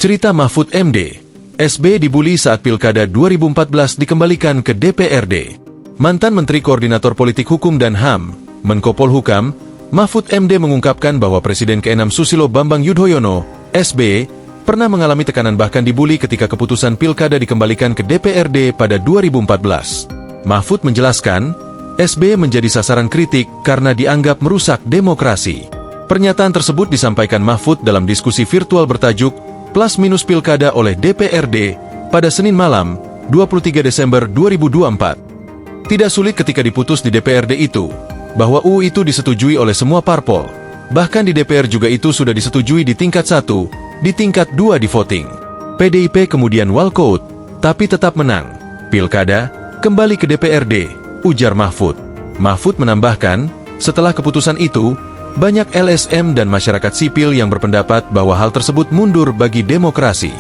Cerita Mahfud MD. SB dibully saat Pilkada 2014 dikembalikan ke DPRD. Mantan Menteri Koordinator Politik Hukum dan HAM, Menko Polhukam, Mahfud MD mengungkapkan bahwa Presiden ke-6 Susilo Bambang Yudhoyono, SB, pernah mengalami tekanan bahkan dibully ketika keputusan Pilkada dikembalikan ke DPRD pada 2014. Mahfud menjelaskan, SB menjadi sasaran kritik karena dianggap merusak demokrasi. Pernyataan tersebut disampaikan Mahfud dalam diskusi virtual bertajuk Plus Minus Pilkada oleh DPRD pada Senin malam, 23 Desember 2024. Tidak sulit ketika diputus di DPRD itu, bahwa UU itu disetujui oleh semua parpol. Bahkan di DPR juga itu sudah disetujui di tingkat 1, di tingkat 2 di voting. PDIP kemudian walkout, tapi tetap menang. Pilkada kembali ke DPRD, ujar Mahfud. Mahfud menambahkan, setelah keputusan itu, banyak LSM dan masyarakat sipil yang berpendapat bahwa hal tersebut mundur bagi demokrasi.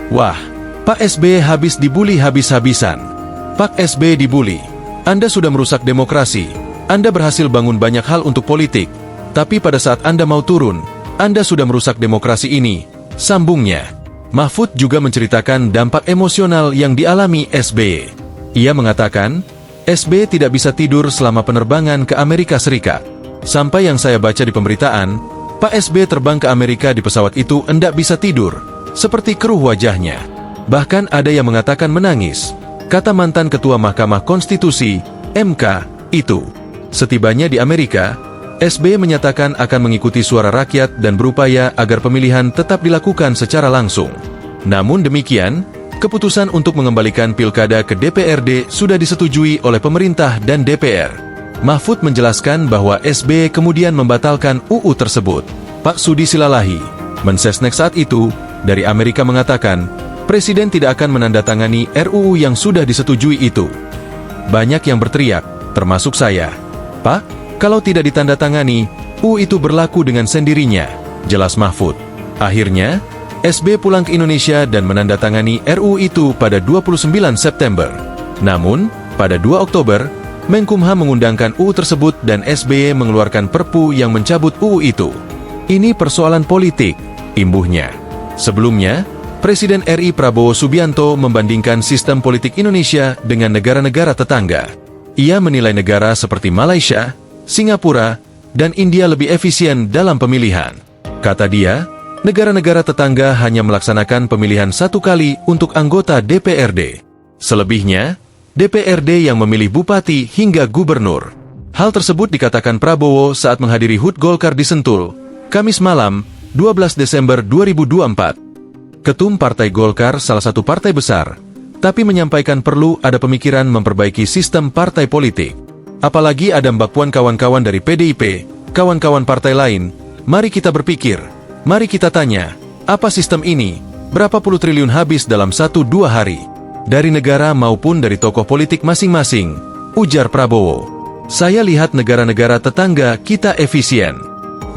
Wah, Pak SB habis dibully habis-habisan. Pak SB dibully. Anda sudah merusak demokrasi. Anda berhasil bangun banyak hal untuk politik. Tapi pada saat Anda mau turun, Anda sudah merusak demokrasi ini. Sambungnya. Mahfud juga menceritakan dampak emosional yang dialami SB. Ia mengatakan, SB tidak bisa tidur selama penerbangan ke Amerika Serikat. Sampai yang saya baca di pemberitaan, Pak SB terbang ke Amerika di pesawat itu enggak bisa tidur, seperti keruh wajahnya. Bahkan ada yang mengatakan menangis, kata mantan Ketua Mahkamah Konstitusi, MK, itu. Setibanya di Amerika, SB menyatakan akan mengikuti suara rakyat dan berupaya agar pemilihan tetap dilakukan secara langsung. Namun demikian, keputusan untuk mengembalikan Pilkada ke DPRD sudah disetujui oleh pemerintah dan DPR. Mahfud menjelaskan bahwa SB kemudian membatalkan UU tersebut. Pak Sudi Silalahi, Mensesnek saat itu, dari Amerika mengatakan, Presiden tidak akan menandatangani RUU yang sudah disetujui itu. Banyak yang berteriak, termasuk saya. Pak, kalau tidak ditandatangani, UU itu berlaku dengan sendirinya, jelas Mahfud. Akhirnya, SB pulang ke Indonesia dan menandatangani RUU itu pada 29 September. Namun, pada 2 Oktober, Menkumham mengundangkan UU tersebut dan SBY mengeluarkan Perpu yang mencabut UU itu. Ini persoalan politik, imbuhnya. Sebelumnya, Presiden RI Prabowo Subianto membandingkan sistem politik Indonesia dengan negara-negara tetangga. Ia menilai negara seperti Malaysia, Singapura, dan India lebih efisien dalam pemilihan. Kata dia, negara-negara tetangga hanya melaksanakan pemilihan 1 kali untuk anggota DPRD. Selebihnya, DPRD yang memilih bupati hingga gubernur. Hal tersebut dikatakan Prabowo saat menghadiri HUT Golkar di Sentul, Kamis malam, 12 Desember 2024. Ketum Partai Golkar salah satu partai besar, tapi menyampaikan perlu ada pemikiran memperbaiki sistem partai politik. Apalagi ada Mbak Puan kawan-kawan dari PDIP, kawan-kawan partai lain, mari kita berpikir, mari kita tanya, apa sistem ini, berapa puluh triliun habis dalam 1-2 hari? Dari negara maupun dari tokoh politik masing-masing, ujar Prabowo. Saya lihat negara-negara tetangga kita efisien.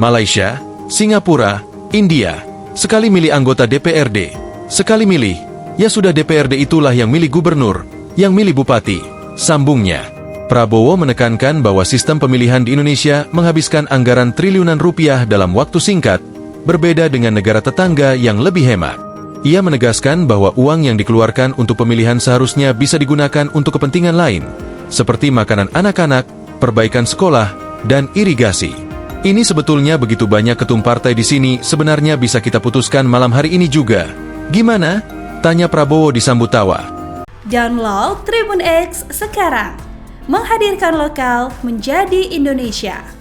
Malaysia, Singapura, India, sekali milih anggota DPRD, sekali milih, ya sudah DPRD itulah yang milih gubernur, yang milih bupati, sambungnya. Prabowo menekankan bahwa sistem pemilihan di Indonesia menghabiskan anggaran triliunan rupiah dalam waktu singkat, berbeda dengan negara tetangga yang lebih hemat. Ia menegaskan bahwa uang yang dikeluarkan untuk pemilihan seharusnya bisa digunakan untuk kepentingan lain, seperti makanan anak-anak, perbaikan sekolah, dan irigasi. Ini sebetulnya begitu banyak ketum partai di sini sebenarnya bisa kita putuskan malam hari ini juga. Gimana? Tanya Prabowo disambut tawa. Download Tribun X sekarang. Menghadirkan lokal menjadi Indonesia.